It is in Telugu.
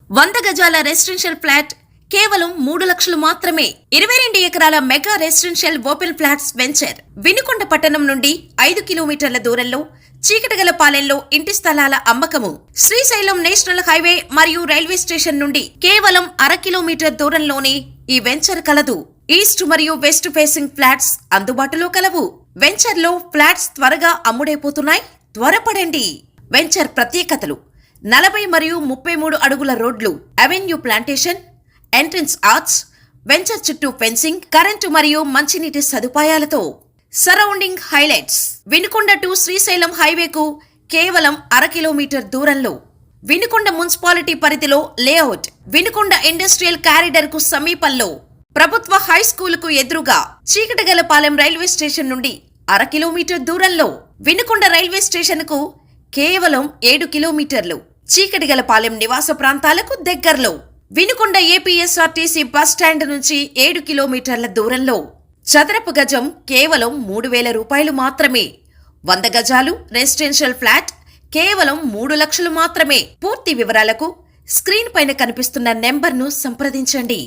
100 గజాల రెసిడెన్షియల్ ఫ్లాట్ కేవలం 3 లక్షలు మాత్రమే. 22 ఎకరాల mega residential open flats venture Vinukonda పట్టణం నుండి 5 కిలోమీటర్ల దూరంలో చీకటిగలపాలెంలో ఇంటి స్థలాల అమ్మకము. శ్రీశైలం నేషనల్ హైవే మరియు రైల్వే స్టేషన్ నుండి కేవలం 1/2 కిలోమీటర్ దూరంలోనే ఈ వెంచర్ కలదు. ఈస్ట్ మరియు వెస్ట్ ఫేసింగ్ ఫ్లాట్స్ అందుబాటులో కలవు. వెంచర్ లో ఫ్లాట్స్ త్వరగా అమ్ముడైపోతున్నాయి. త్వరపడండి. వెంచర్ ప్రత్యేకతలు: 40 మరియు 33 అడుగుల రోడ్లు, avenue plantation, entrance arch, venture చుట్టూ ఫెన్సింగ్, కరెంటు మరియు మంచినీటి సదుపాయాలతో. Surrounding highlights: Vinukonda to Srisailam హైవేకు కేవలం 1/2 కిలోమీటర్ దూరంలో. వినుకొండ మున్సిపాలిటీ పరిధిలో లేఅవుట్. వినుకొండ ఇండస్ట్రియల్ కారిడార్ కు సమీపంలో. ప్రభుత్వ హై స్కూల్ కు ఎదురుగా. చీకటిగలపాలెం రైల్వే స్టేషన్ నుండి 1/2 కిలోమీటర్ దూరంలో. వినుకొండ రైల్వే స్టేషన్ కు కేవలం 7 కిలోమీటర్లు. చీకటిగలపాలెం నివాస ప్రాంతాలకు దగ్గరలో. వినుకొండ ఏపీఎస్ఆర్టీసీ బస్ స్టాండ్ నుంచి 7 కిలోమీటర్ల దూరంలో. చదరపు గజం కేవలం 3,000 రూపాయలు మాత్రమే. 100 గజాలు రెసిడెన్షియల్ ఫ్లాట్ కేవలం 3 లక్షలు మాత్రమే. పూర్తి వివరాలకు స్క్రీన్ పైన కనిపిస్తున్న నెంబర్ను సంప్రదించండి.